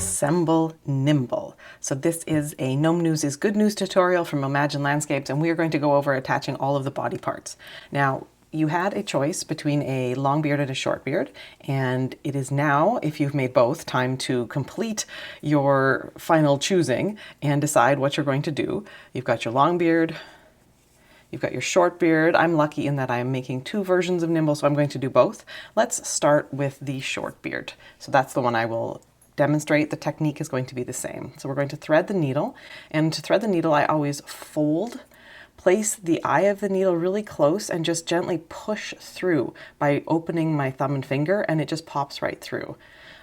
assemble Gnimble. So this is a Gnome News is Good News tutorial from Imagine Landscapes, and we are going to go over attaching all of the body parts. Now, you had a choice between a long beard and a short beard, and it is now, if you've made both, time to complete your final choosing and decide what you're going to do. You've got your long beard, you've got your short beard. I'm lucky in that I'm making two versions of Gnimble, so I'm going to do both. Let's start with the short beard. So that's the one I will demonstrate. The technique is going to be the same. So we're going to thread the needle, and to thread the needle I always place the eye of the needle really close and just gently push through by opening my thumb and finger, and it just pops right through.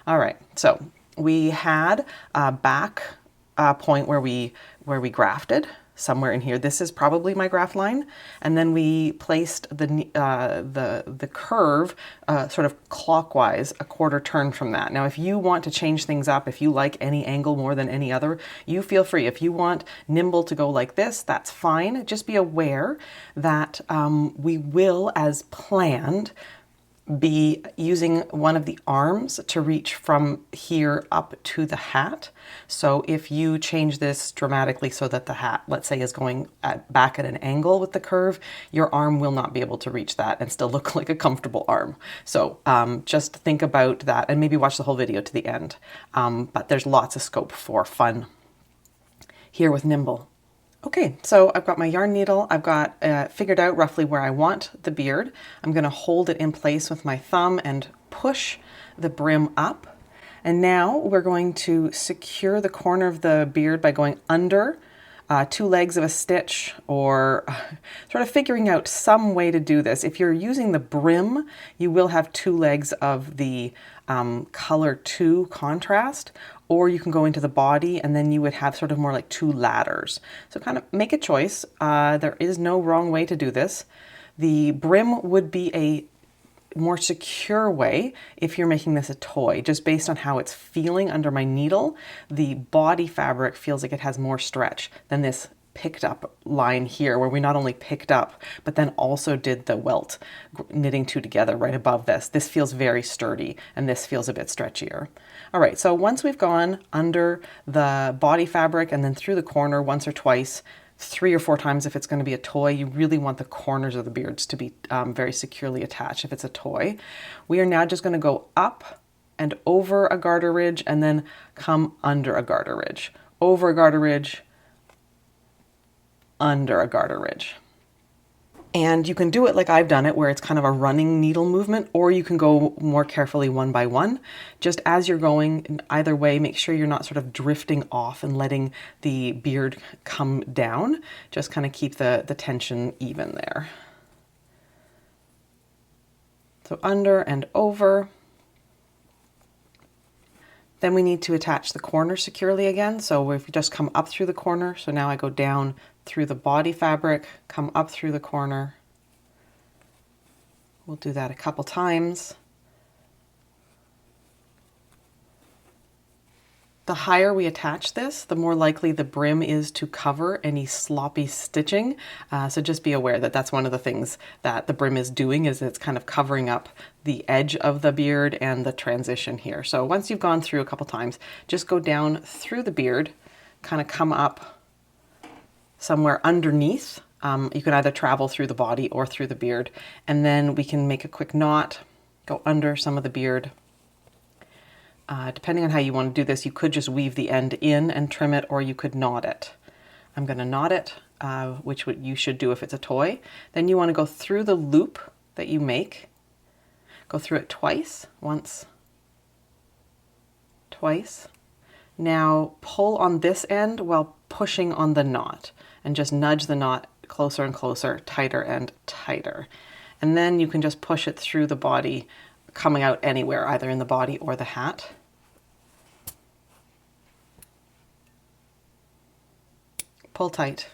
All right, so we had a back point where we grafted somewhere in here. This is probably my graft line, and then we placed the curve sort of clockwise, a quarter turn from that. Now, if you want to change things up, if you like any angle more than any other, you feel free. If you want Gnimble to go like this, that's fine. Just be aware that we will, as planned, be using one of the arms to reach from here up to the hat. So if you change this dramatically so that the hat, let's say, is going back at an angle with the curve, your arm will not be able to reach that and still look like a comfortable arm. So just think about that and maybe watch the whole video to the end. But there's lots of scope for fun here with Gnimble. Okay, so I've got my yarn needle. I've got figured out roughly where I want the beard. I'm going to hold it in place with my thumb and push the brim up. And now we're going to secure the corner of the beard by going under two legs of a stitch, or sort of figuring out some way to do this. If you're using the brim, you will have two legs of the color 2 contrast, or you can go into the body and then you would have sort of more like two ladders. So kind of make a choice. There is no wrong way to do this. The brim would be a more secure way if you're making this a toy, just based on how it's feeling under my needle. The body fabric feels like it has more stretch than this picked up line here, where we not only picked up but then also did the welt, knitting two together right above this. This feels very sturdy and this feels a bit stretchier. All right, so once we've gone under the body fabric and then through the corner once or twice, 3 or 4 times if it's going to be a toy, you really want the corners of the beards to be very securely attached if it's a toy. We are now just going to go up and over a garter ridge and then come under a garter ridge, over a garter ridge, under a garter ridge. And you can do it like I've done it, where it's kind of a running needle movement, or you can go more carefully one by one. Just as you're going, either way, make sure you're not sort of drifting off and letting the beard come down. Just kind of keep the tension even there. So under and over. Then we need to attach the corner securely again. So if you just come up through the corner, so now I go down through the body fabric, come up through the corner. We'll do that a couple times. The higher we attach this, the more likely the brim is to cover any sloppy stitching. So just be aware that that's one of the things that the brim is doing, is it's kind of covering up the edge of the beard and the transition here. So once you've gone through a couple times, just go down through the beard, kind of come up somewhere underneath. You can either travel through the body or through the beard, and then we can make a quick knot, go under some of the beard. Depending on how you want to do this, you could just weave the end in and trim it, or you could knot it. I'm going to knot it, which you should do if it's a toy. Then you want to go through the loop that you make. Go through it twice, once, twice. Now pull on this end while pushing on the knot, and just nudge the knot closer and closer, tighter and tighter. And then you can just push it through the body, coming out anywhere, either in the body or the hat. Pull tight,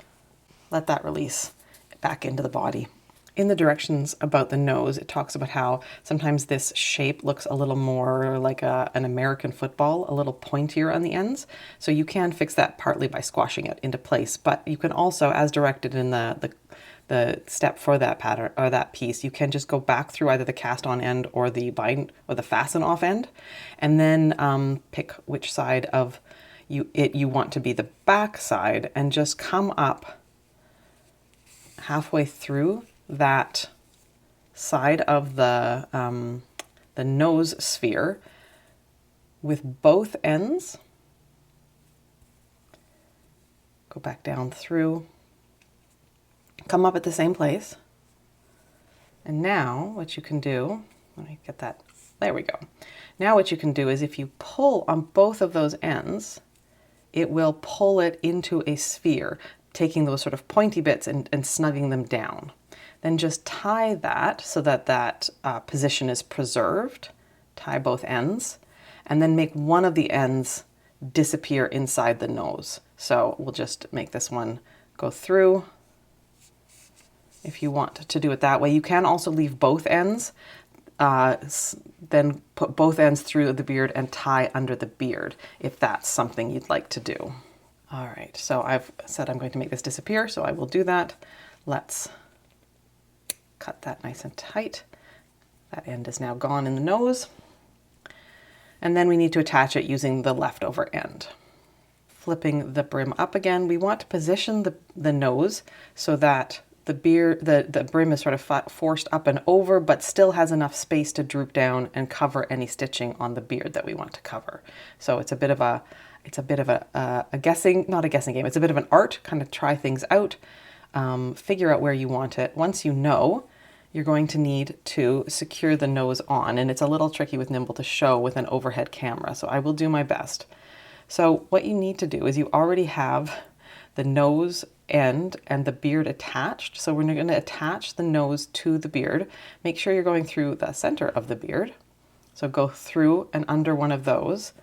let that release back into the body. In the directions about the nose, it talks about how sometimes this shape looks a little more like an American football, a little pointier on the ends. So you can fix that partly by squashing it into place, but you can also, as directed in the the step for that pattern or that piece, you can just go back through either the cast on end or the bind or the fasten off end, and then pick which side of you want to be the back side, and just come up halfway through that side of the nose sphere with both ends. Go back down through, come up at the same place. And now what you can do, let me get that, there we go. Now what you can do is if you pull on both of those ends, it will pull it into a sphere, taking those sort of pointy bits and snugging them down. Then just tie that so that that position is preserved. Tie both ends, and then make one of the ends disappear inside the nose. So we'll just make this one go through. If you want to do it that way, you can also leave both ends, then put both ends through the beard and tie under the beard, if that's something you'd like to do. All right, so I've said I'm going to make this disappear, so I will do that. Let's cut that nice and tight. That end is now gone in the nose. And then we need to attach it using the leftover end. Flipping the brim up again, we want to position the nose so that the brim is sort of forced up and over, but still has enough space to droop down and cover any stitching on the beard that we want to cover. So it's a bit of a guessing, not a guessing game, it's a bit of an art, kind of try things out, figure out where you want it. Once you know, you're going to need to secure the nose on, and it's a little tricky with Gnimble to show with an overhead camera, so I will do my best. So what you need to do is you already have the nose end and the beard attached, so we're going to attach the nose to the beard. Make sure you're going through the center of the beard, so go through and under one of those,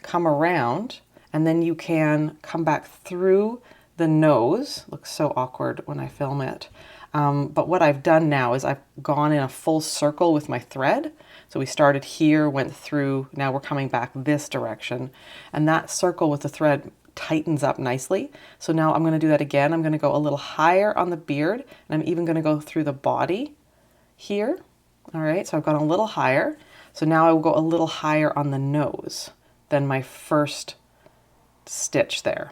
come around, and then you can come back through the nose. Looks so awkward when I film it. But what I've done now is I've gone in a full circle with my thread. So we started here, went through, now we're coming back this direction. And that circle with the thread tightens up nicely. So now I'm going to do that again. I'm going to go a little higher on the beard, and I'm even going to go through the body here. All right, so I've gone a little higher. So now I will go a little higher on the nose than my first stitch there.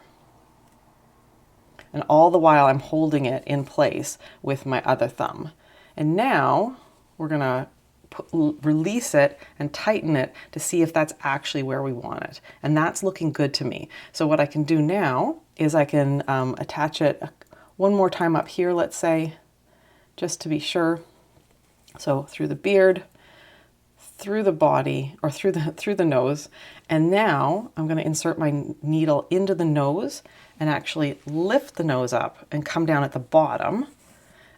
And all the while I'm holding it in place with my other thumb. And now we're gonna release it and tighten it to see if that's actually where we want it. And that's looking good to me. So what I can do now is I can attach it one more time up here, let's say, just to be sure. So through the beard, through the body, or through the nose. And now I'm gonna insert my needle into the nose and actually lift the nose up and come down at the bottom.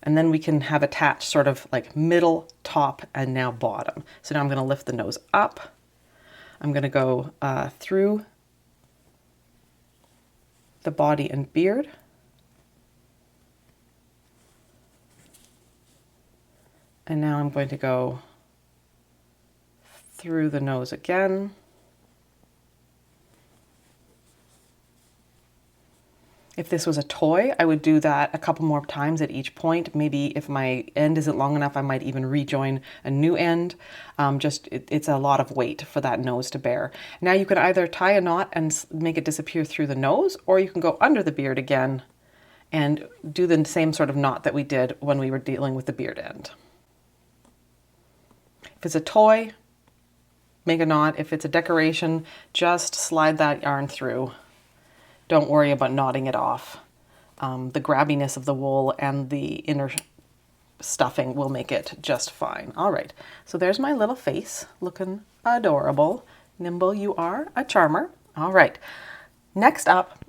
And then we can have attached sort of like middle, top, and now bottom. So now I'm going to lift the nose up. I'm going to go through the body and beard. And now I'm going to go through the nose again. If this was a toy, I would do that a couple more times at each point. Maybe if my end isn't long enough, I might even rejoin a new end. It's a lot of weight for that nose to bear. Now you can either tie a knot and make it disappear through the nose, or you can go under the beard again and do the same sort of knot that we did when we were dealing with the beard end. If it's a toy, make a knot. If it's a decoration, just slide that yarn through. Don't worry about knotting it off. The grabbiness of the wool and the inner stuffing will make it just fine. All right, so there's my little face looking adorable. Gnimble, you are a charmer. All right, next up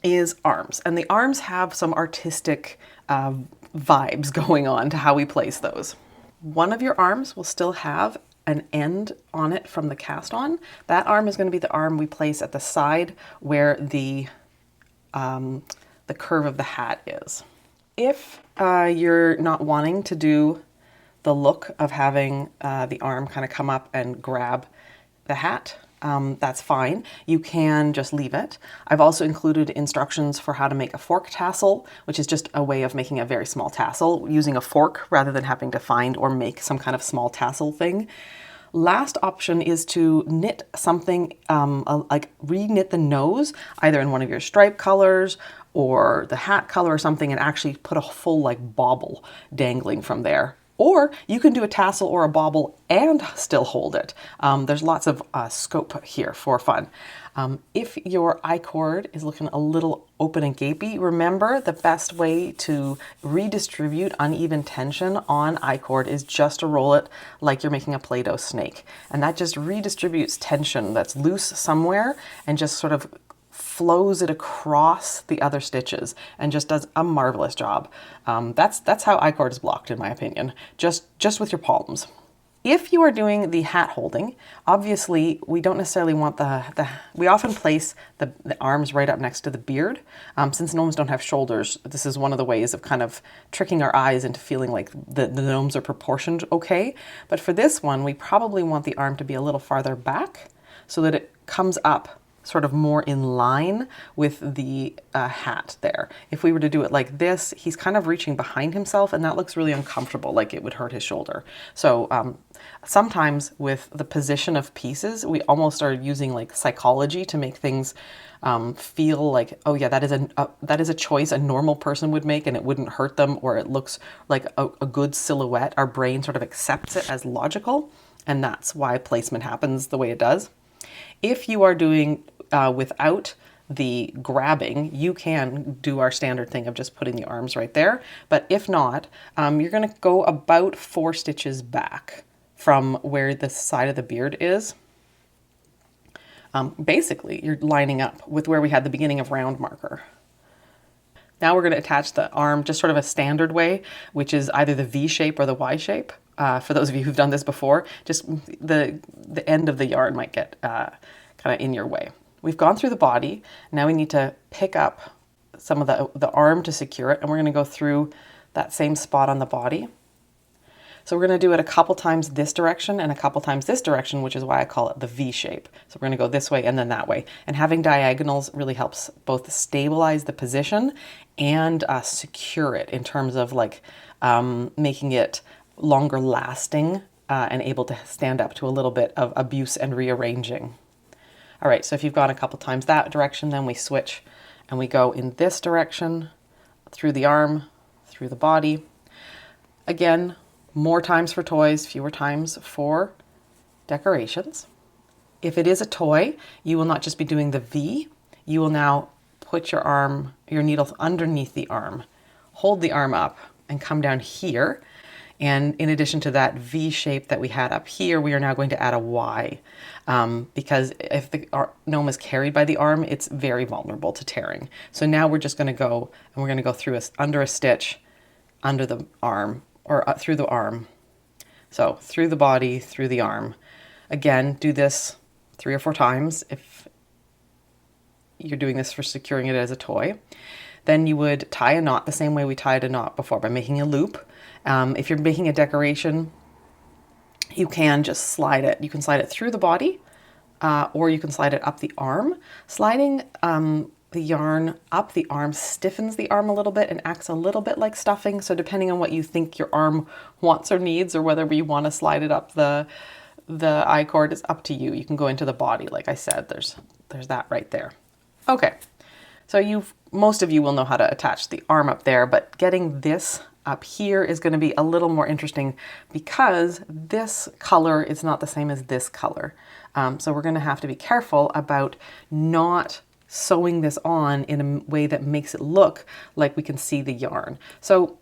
is arms. And the arms have some artistic vibes going on to how we place those. One of your arms will still have an end on it from the cast on. That arm is going to be the arm we place at the side where the curve of the hat is. If you're not wanting to do the look of having the arm kind of come up and grab the hat, that's fine. You can just leave it. I've also included instructions for how to make a fork tassel, which is just a way of making a very small tassel using a fork rather than having to find or make some kind of small tassel thing. Last option is to knit something, like re-knit the nose, either in one of your stripe colors or the hat color or something, and actually put a full like bauble dangling from there. Or you can do a tassel or a bauble and still hold it. There's lots of scope here for fun. If your icord is looking a little open and gapey, remember the best way to redistribute uneven tension on icord is just to roll it like you're making a Play-Doh snake. And that just redistributes tension that's loose somewhere and just sort of flows it across the other stitches and just does a marvelous job. That's how icord is blocked, in my opinion, just with your palms. If you are doing the hat holding, obviously we don't necessarily want we often place the arms right up next to the beard. Since gnomes don't have shoulders, this is one of the ways of kind of tricking our eyes into feeling like the gnomes are proportioned okay. But for this one, we probably want the arm to be a little farther back so that it comes up sort of more in line with the hat there. If we were to do it like this, he's kind of reaching behind himself and that looks really uncomfortable, like it would hurt his shoulder. So sometimes with the position of pieces, we almost are using like psychology to make things feel like, oh yeah, that is a choice a normal person would make and it wouldn't hurt them, or it looks like a good silhouette. Our brain sort of accepts it as logical, and that's why placement happens the way it does. If you are doing without the grabbing, you can do our standard thing of just putting the arms right there. But if not, you're going to go about 4 stitches back from where the side of the beard is. Basically, you're lining up with where we had the beginning of round marker. Now we're going to attach the arm just sort of a standard way, which is either the V shape or the Y shape. For those of you who've done this before, just the end of the yarn might get kind of in your way. We've gone through the body. Now we need to pick up some of the arm to secure it, and we're going to go through that same spot on the body. So we're going to do it a couple times this direction and a couple times this direction, which is why I call it the V shape. So we're going to go this way and then that way. And having diagonals really helps both stabilize the position and secure it in terms of like making it longer lasting and able to stand up to a little bit of abuse and rearranging. All right, so if you've gone a couple times that direction, then we switch and we go in this direction, through the arm, through the body. Again, more times for toys, fewer times for decorations. If it is a toy, you will not just be doing the V, you will now put your needle underneath the arm, hold the arm up and come down here. And in addition to that V shape that we had up here, we are now going to add a Y because if the gnome is carried by the arm, it's very vulnerable to tearing. So now we're just going to go and we're going to go through under a stitch, under the arm, or through the arm. So through the body, through the arm. Again, do this 3 or 4 times if you're doing this for securing it as a toy. Then you would tie a knot the same way we tied a knot before, by making a loop. If you're making a decoration, you can just slide it. You can slide it through the body, or you can slide it up the arm. Sliding the yarn up the arm stiffens the arm a little bit and acts a little bit like stuffing. So depending on what you think your arm wants or needs, or whether you want to slide it up the icord, is up to you. You can go into the body, like I said. There's that right there. Okay, so most of you will know how to attach the arm up there, but getting this up here is going to be a little more interesting because this color is not the same as this color. So we're going to have to be careful about not sewing this on in a way that makes it look like we can see the yarn. So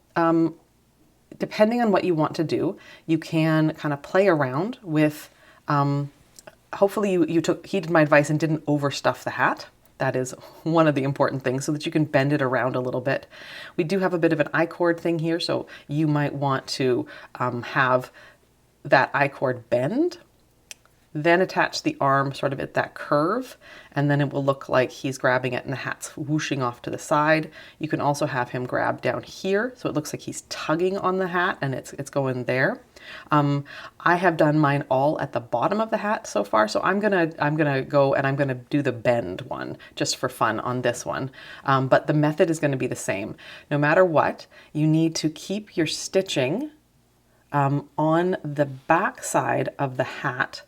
depending on what you want to do, you can kind of play around with, hopefully you heeded my advice and didn't overstuff the hat. That is one of the important things, so that you can bend it around a little bit. We do have a bit of an icord thing here, so you might want to have that icord bend Then attach the arm sort of at that curve, and then it will look like he's grabbing it and the hat's whooshing off to the side. You can also have him grab down here, so it looks like he's tugging on the hat and it's going there. I have done mine all at the bottom of the hat so far, so I'm gonna go and I'm gonna do the bend one just for fun on this one. But the method is gonna be the same. No matter what, you need to keep your stitching on the back side of the hat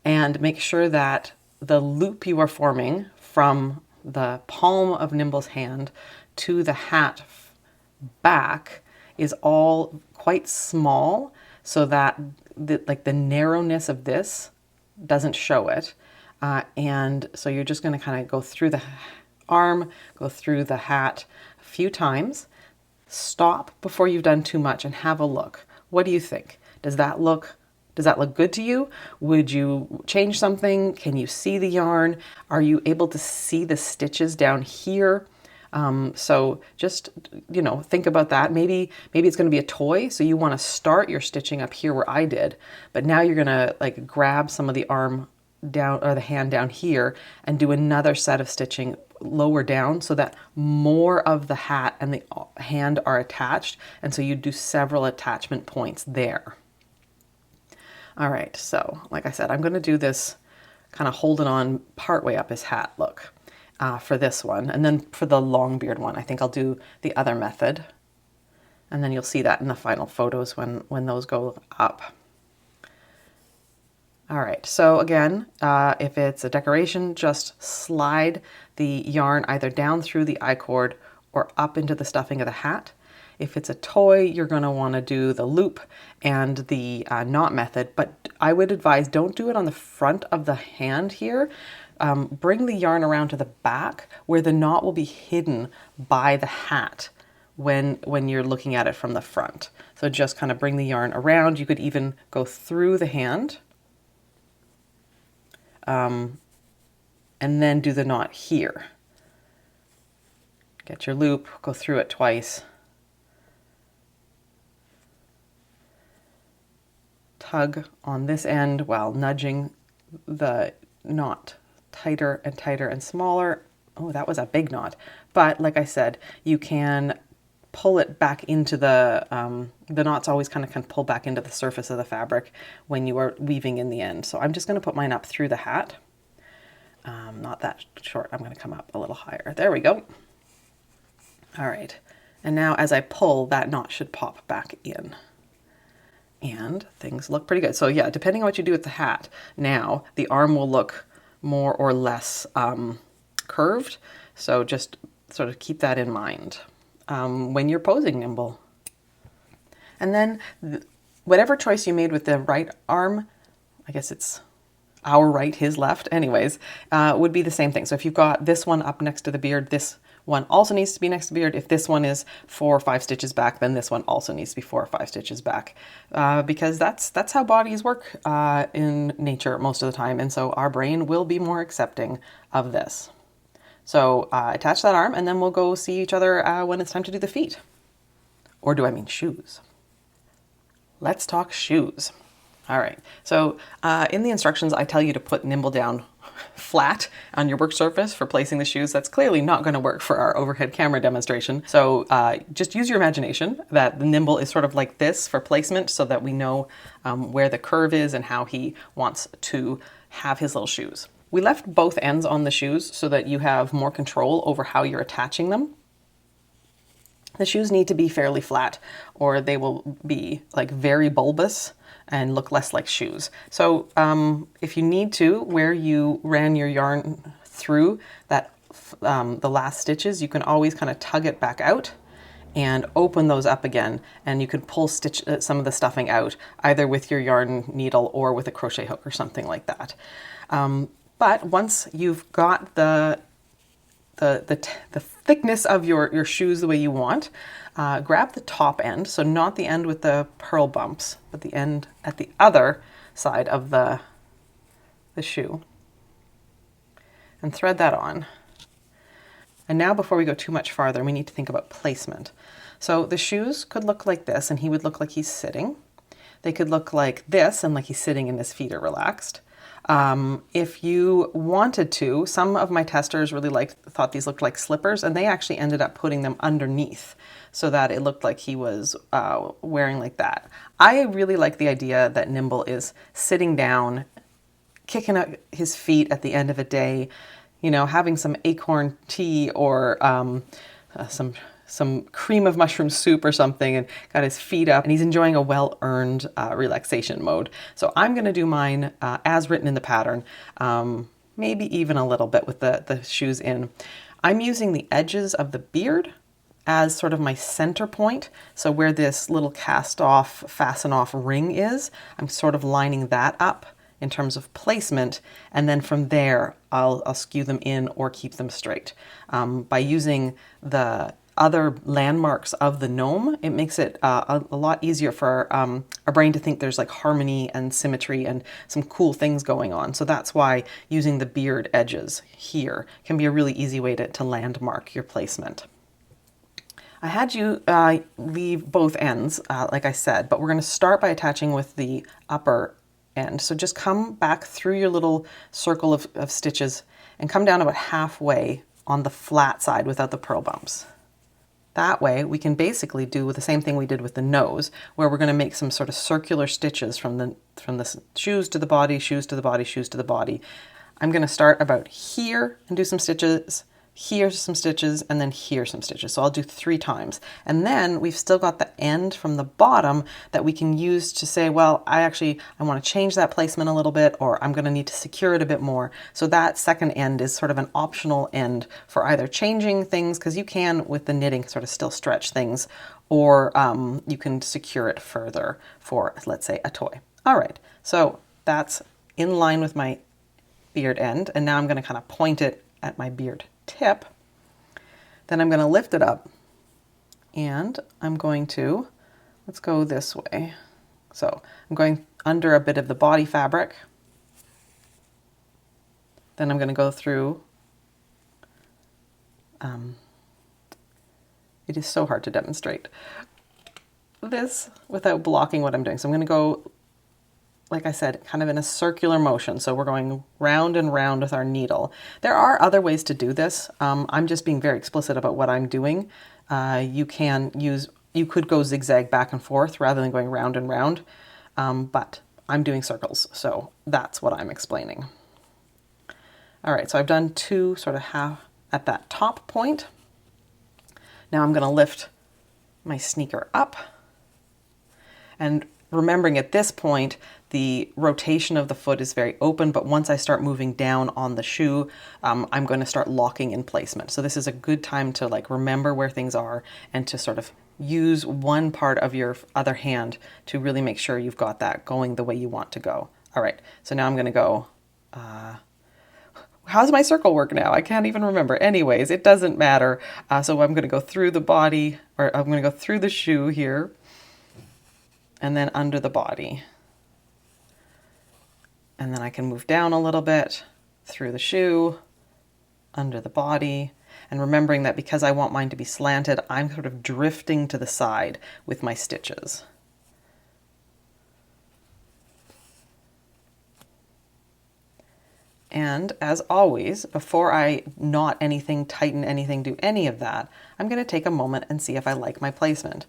and make sure that the loop you are forming from the palm of Gnimble's hand to the hat back is all quite small, so that the narrowness of this doesn't show it. And so you're just going to kind of go through the arm, go through the hat a few times, stop before you've done too much and have a look. What do you think? Does that look good to you? Would you change something? Can you see the yarn? Are you able to see the stitches down here? So just, think about that. Maybe it's going to be a toy. So you want to start your stitching up here where I did, but now you're going to like grab some of the arm down or the hand down here and do another set of stitching lower down so that more of the hat and the hand are attached. And so you do several attachment points there. All right. So like I said, I'm going to do this kind of holding on partway up his hat look. For this one, and then for the long beard one, I think I'll do the other method, and then you'll see that in the final photos when those go up. All right, so again, if it's a decoration, just slide the yarn either down through the icord or up into the stuffing of the hat. If it's a toy, you're going to want to do the loop and the knot method, but I would advise don't do it on the front of the hand here. Bring the yarn around to the back where the knot will be hidden by the hat when you're looking at it from the front. So just kind of bring the yarn around. You could even go through the hand and then do the knot here. Get your loop, go through it twice. Tug on this end while nudging the knot tighter and tighter and smaller. Oh, that was a big knot. But like I said, you can pull it back into the knots always kind of can pull back into the surface of the fabric when you are weaving in the end. So I'm just going to put mine up through the hat. Not that short. I'm going to come up a little higher. There we go. All right. And now as I pull, that knot should pop back in. And things look pretty good. So yeah, depending on what you do with the hat, now the arm will look more or less curved. So just sort of keep that in mind when you're posing Gnimble. And then whatever choice you made with the right arm, I guess it's our right, his left, anyways, would be the same thing. So if you've got this one up next to the beard, this one also needs to be next to the beard. If this one is 4 or 5 stitches back, then this one also needs to be 4 or 5 stitches back, because that's how bodies work in nature most of the time. And so our brain will be more accepting of this. So attach that arm and then we'll go see each other when it's time to do the feet. Or do I mean shoes? Let's talk shoes. All right, so in the instructions, I tell you to put Gnimble down flat on your work surface for placing the shoes. That's clearly not going to work for our overhead camera demonstration. So just use your imagination that the Gnimble is sort of like this for placement so that we know where the curve is and how he wants to have his little shoes. We left both ends on the shoes so that you have more control over how you're attaching them. The shoes need to be fairly flat or they will be like very bulbous and look less like shoes. So if you need to, where you ran your yarn through that the last stitches, you can always kind of tug it back out and open those up again, and you can pull some of the stuffing out either with your yarn needle or with a crochet hook or something like that. But once you've got the thickness of your shoes the way you want, grab the top end, so not the end with the purl bumps, but the end at the other side of the shoe, and thread that on. And now before we go too much farther, we need to think about placement. So the shoes could look like this, and he would look like he's sitting. They could look like this, and like he's sitting and his feet are relaxed. If you wanted to, some of my testers really thought these looked like slippers, and they actually ended up putting them underneath so that it looked like he was wearing like that. I really like the idea that Gnimble is sitting down, kicking up his feet at the end of a day, you know, having some acorn tea or some cream of mushroom soup or something, and got his feet up, and he's enjoying a well-earned relaxation mode. So I'm going to do mine as written in the pattern, maybe even a little bit with the shoes in. I'm using the edges of the beard as sort of my center point. So where this little cast off, fasten off ring is, I'm sort of lining that up in terms of placement, and then from there I'll skew them in or keep them straight. By using the other landmarks of the gnome, it makes it a lot easier for our brain to think there's like harmony and symmetry and some cool things going on. So that's why using the beard edges here can be a really easy way to landmark your placement. I had you leave both ends, like I said, but we're going to start by attaching with the upper end. So just come back through your little circle of stitches and come down about halfway on the flat side without the purl bumps. That way we can basically do the same thing we did with the nose, where we're going to make some sort of circular stitches from the shoes to the body, shoes to the body, shoes to the body. I'm going to start about here and do some stitches, here some stitches, and then here some stitches. So I'll do 3 times. And then we've still got the end from the bottom that we can use to say, well, I want to change that placement a little bit, or I'm going to need to secure it a bit more. So that second end is sort of an optional end for either changing things, because you can, with the knitting, sort of still stretch things, or you can secure it further for, let's say, a toy. All right, so that's in line with my beard end, and now I'm going to kind of point it at my beard tip. Then I'm going to lift it up, and I'm going to, let's go this way. So I'm going under a bit of the body fabric. Then I'm going to go through, it is so hard to demonstrate this without blocking what I'm doing. So I'm going to go, like I said, kind of in a circular motion. So we're going round and round with our needle. There are other ways to do this. I'm just being very explicit about what I'm doing. You could go zigzag back and forth rather than going round and round, but I'm doing circles, so that's what I'm explaining. All right, so I've done 2 sort of half at that top point. Now I'm going to lift my sneaker up, and remembering at this point, the rotation of the foot is very open, but once I start moving down on the shoe, I'm going to start locking in placement. So this is a good time to like remember where things are and to sort of use one part of your other hand to really make sure you've got that going the way you want to go. All right, so now I'm going to go, how's my circle work now? I can't even remember. Anyways, it doesn't matter. So I'm going to go through the body, or I'm going to go through the shoe here, and then under the body. And then I can move down a little bit through the shoe, under the body, and remembering that because I want mine to be slanted, I'm sort of drifting to the side with my stitches. And as always, before I knot anything, tighten anything, do any of that, I'm going to take a moment and see if I like my placement.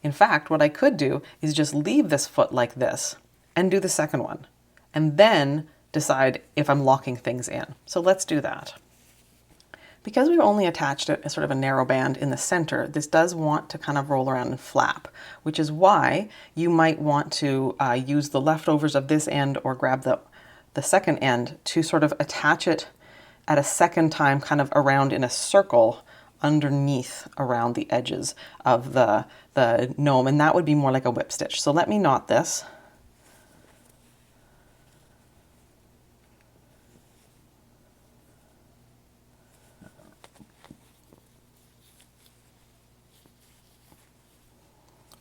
In fact, what I could do is just leave this foot like this and do the second one, and then decide if I'm locking things in. So let's do that. Because we've only attached a sort of a narrow band in the center, this does want to kind of roll around and flap, which is why you might want to use the leftovers of this end or grab the second end to sort of attach it at a second time, kind of around in a circle underneath around the edges of the gnome, and that would be more like a whip stitch. So let me knot this.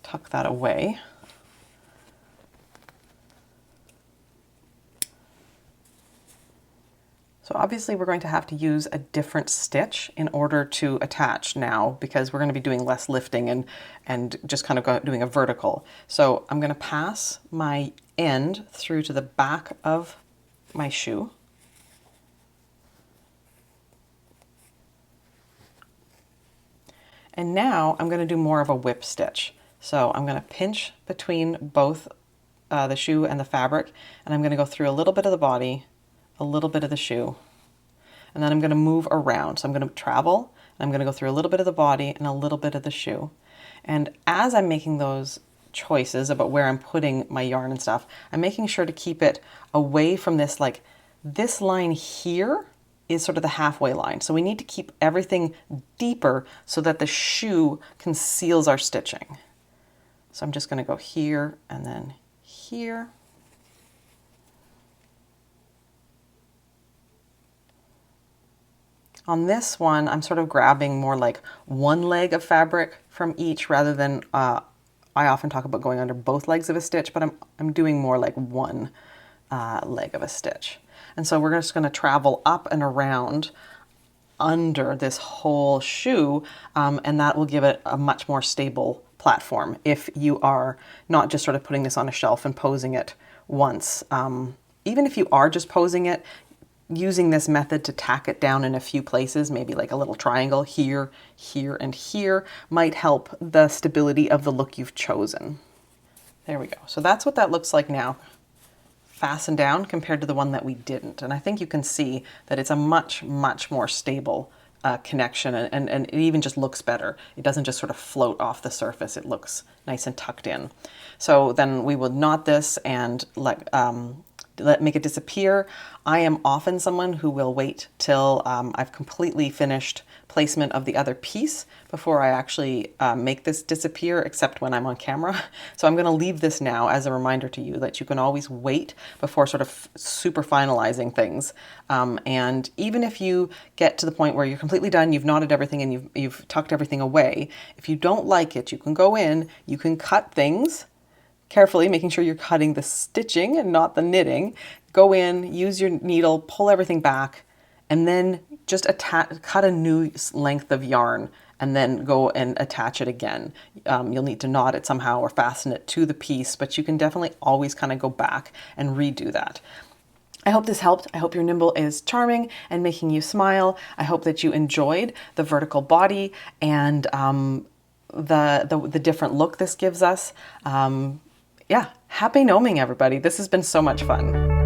Tuck that away. So obviously we're going to have to use a different stitch in order to attach now, because we're going to be doing less lifting and just kind of doing a vertical. So I'm going to pass my end through to the back of my shoe. And now I'm going to do more of a whip stitch. So I'm going to pinch between both the shoe and the fabric, and I'm going to go through a little bit of the body, a little bit of the shoe, and then I'm going to move around. So I'm going to travel, and I'm going to go through a little bit of the body and a little bit of the shoe. And as I'm making those choices about where I'm putting my yarn and stuff, I'm making sure to keep it away from this, like this line here is sort of the halfway line. So we need to keep everything deeper so that the shoe conceals our stitching. So I'm just going to go here and then here. On this one, I'm sort of grabbing more like one leg of fabric from each rather than, I often talk about going under both legs of a stitch, but I'm doing more like one leg of a stitch. And so we're just going to travel up and around under this whole shoe, and that will give it a much more stable platform if you are not just sort of putting this on a shelf and posing it once. Even if you are just posing it, using this method to tack it down in a few places, maybe like a little triangle here, here, and here, might help the stability of the look you've chosen. There we go. So that's what that looks like now, fastened down compared to the one that we didn't. And I think you can see that it's a much, much more stable connection, and it even just looks better. It doesn't just sort of float off the surface. It looks nice and tucked in. So then we will knot this and make it disappear. I am often someone who will wait till I've completely finished placement of the other piece before I actually make this disappear, except when I'm on camera. So I'm going to leave this now as a reminder to you that you can always wait before sort of super finalizing things. And even if you get to the point where you're completely done, you've knotted everything and you've tucked everything away, if you don't like it, you can go in, you can cut things carefully, making sure you're cutting the stitching and not the knitting. Go in, use your needle, pull everything back, and then just cut a new length of yarn and then go and attach it again. You'll need to knot it somehow or fasten it to the piece, but you can definitely always kind of go back and redo that. I hope this helped. I hope your Gnimble is charming and making you smile. I hope that you enjoyed the vertical body and the different look this gives us. Yeah, happy gnoming, everybody. This has been so much fun.